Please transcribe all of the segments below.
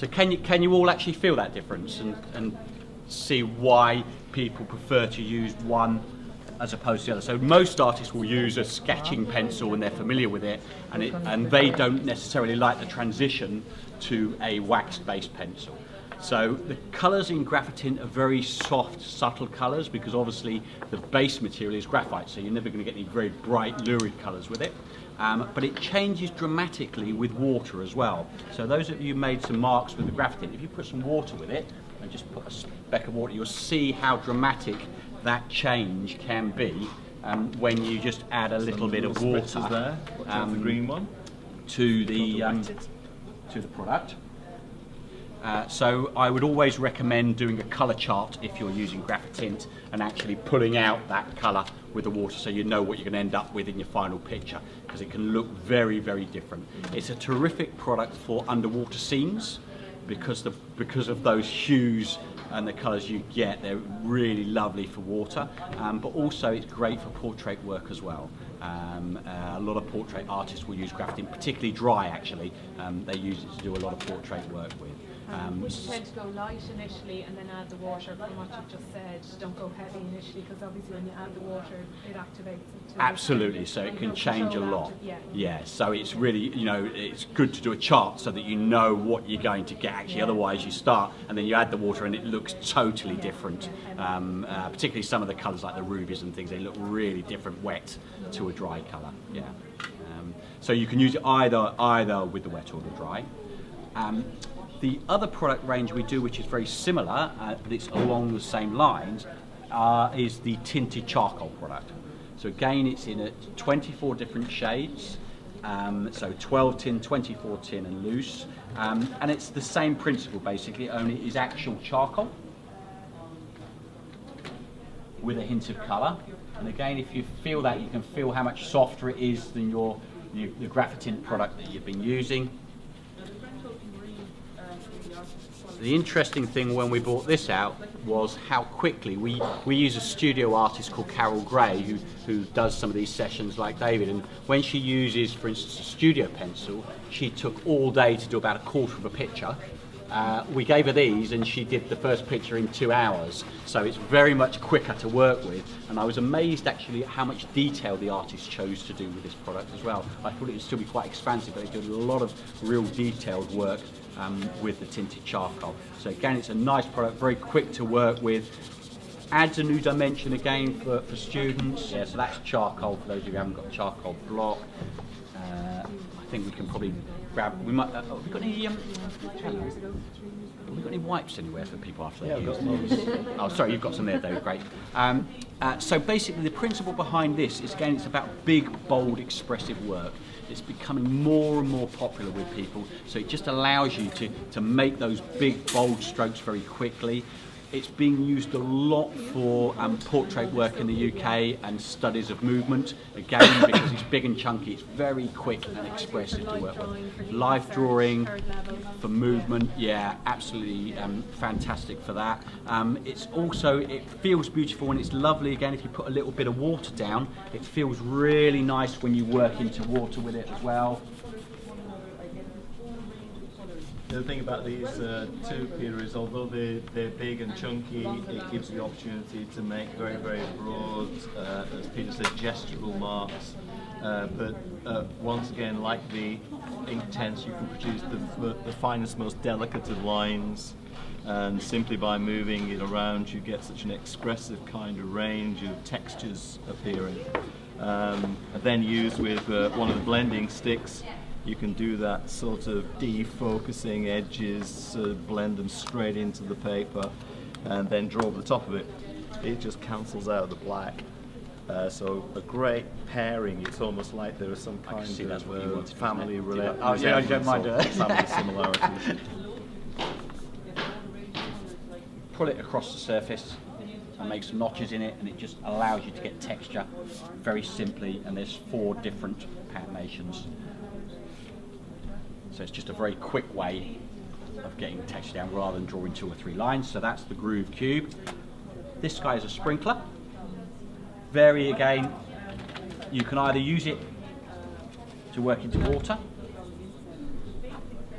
So can you all actually feel that difference and see why people prefer to use one as opposed to the other? So most artists will use a sketching pencil when they're familiar with it, and they don't necessarily like the transition to a wax-based pencil. So the colours in Graphitint are very soft, subtle colours, because obviously the base material is graphite, so you're never going to get any very bright, lurid colours with it. But it changes dramatically with water as well. So those of you who made some marks with the Graphitint, if you put some water with it, and just put a speck of water, you'll see how dramatic that change can be when you just add a little bit of water there. The green one to the product. So I would always recommend doing a colour chart if you're using Graphitint and actually pulling out that colour with the water, so you know what you're going to end up with in your final picture, because it can look very, very different. It's a terrific product for underwater scenes because of those hues and the colours you get. They're really lovely for water, but also it's great for portrait work as well. A lot of portrait artists will use Graphitint, particularly dry actually. They use it to do a lot of portrait work with. Would you tend to go light initially and then add the water, from what you've just said? Don't go heavy initially, because obviously when you add the water it activates it. Absolutely, so it can change a lot. Yeah, so it's really, it's good to do a chart so that you know what you're going to get actually. Otherwise you start and then you add the water and it looks totally different. Particularly some of the colours like the rubies and things, they look really different wet to a dry colour. Yeah. So you can use it either with the wet or the dry. The other product range we do, which is very similar, but it's along the same lines, is the tinted charcoal product. So again, it's in 24 different shades, so 12 tin, 24 tin and loose, and it's the same principle basically, only it is actual charcoal with a hint of colour. And again, if you feel that, you can feel how much softer it is than your Graphitint product that you've been using. The interesting thing when we brought this out was how quickly we use a studio artist called Carol Gray who does some of these sessions like David, and when she uses, for instance, a studio pencil, she took all day to do about a quarter of a picture. We gave her these and she did the first picture in 2 hours, so it's very much quicker to work with, and I was amazed actually at how much detail the artist chose to do with this product as well. I thought it would still be quite expansive, but they did a lot of real detailed work with the tinted charcoal. So again, it's a nice product, very quick to work with, adds a new dimension again for students. Yeah, so that's charcoal for those of you who haven't got charcoal block. I think we can probably grab, have we got any wipes anywhere for people after they use them? Oh, sorry, you've got some there, David, great. So basically the principle behind this is, again, it's about big, bold, expressive work. It's becoming more and more popular with people, so it just allows you to make those big, bold strokes very quickly. It's being used a lot for portrait work in the UK and studies of movement, again, because it's big and chunky, it's very quick and expressive to work with. Live drawing for movement, yeah, absolutely fantastic for that. It's also, it feels beautiful and it's lovely, again, if you put a little bit of water down, it feels really nice when you work into water with it as well. The other thing about these two, Peter, is although they're big and chunky, it gives you the opportunity to make very, very broad, as Peter said, gestural marks. But once again, like the Inktense, you can produce the finest, most delicate of lines, and simply by moving it around, you get such an expressive kind of range of textures appearing. And then used with one of the blending sticks, you can do that sort of defocusing edges, blend them straight into the paper, and then draw over the top of it. It just cancels out the black. So a great pairing. It's almost like there is some kind of family relationship. Oh, yeah, I don't mind it. Family similarities. Pull it across the surface and make some notches in it, and it just allows you to get texture very simply, and there's 4 different patinations. So it's just a very quick way of getting the texture down rather than drawing 2 or 3 lines. So that's the groove cube. This guy is a sprinkler. Again, you can either use it to work into water.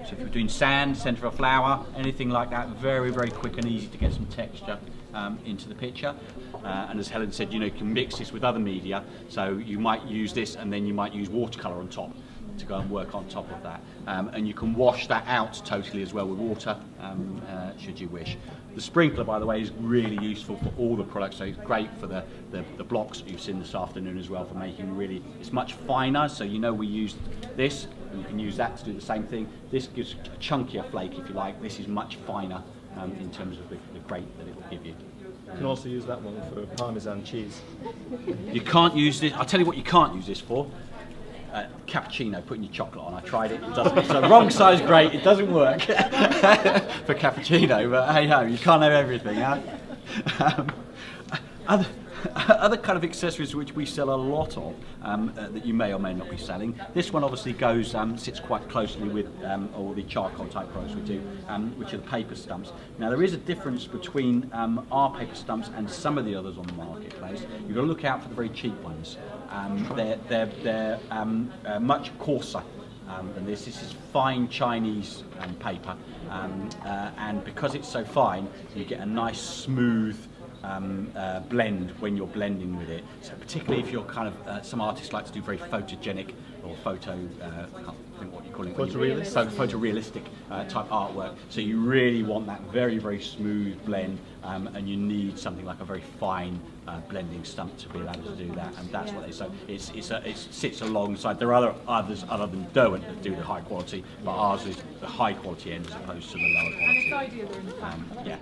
So So if you're doing sand, centre of a flower, anything like that, very, very quick and easy to get some texture into the picture. And as Helen said, you can mix this with other media, so you might use this and then you might use watercolour on top to go and work on top of that. And you can wash that out totally as well with water, should you wish. The sprinkler, by the way, is really useful for all the products, so it's great for the blocks that you've seen this afternoon as well, for making really, it's much finer, so we used this, and you can use that to do the same thing. This gives a chunkier flake, if you like. This is much finer in terms of the grate that it will give you. You can also use that one for Parmesan cheese. You can't use this, I'll tell you what you can't use this for. Cappuccino, putting your chocolate on. I tried it, it doesn't. It's the wrong size grate, it doesn't work for cappuccino, but hey ho, you can't have everything, huh? Other kind of accessories which we sell a lot of, that you may or may not be selling. This one obviously sits quite closely with all the charcoal type products we do, which are the paper stumps. Now there is a difference between our paper stumps and some of the others on the marketplace. You've got to look out for the very cheap ones. They're much coarser than this. This is fine Chinese paper, and because it's so fine, you get a nice smooth blend when you're blending with it. So particularly if you're kind of, some artists like to do very photogenic or I can't think what you call it. Photorealistic type artwork. So you really want that very, very smooth blend, and you need something like a very fine blending stump to be able to do that, and that's what it sits alongside. There are others other than Derwent that do the high quality, but ours is the high quality end as opposed to the lower quality. And it's ideal in the yeah.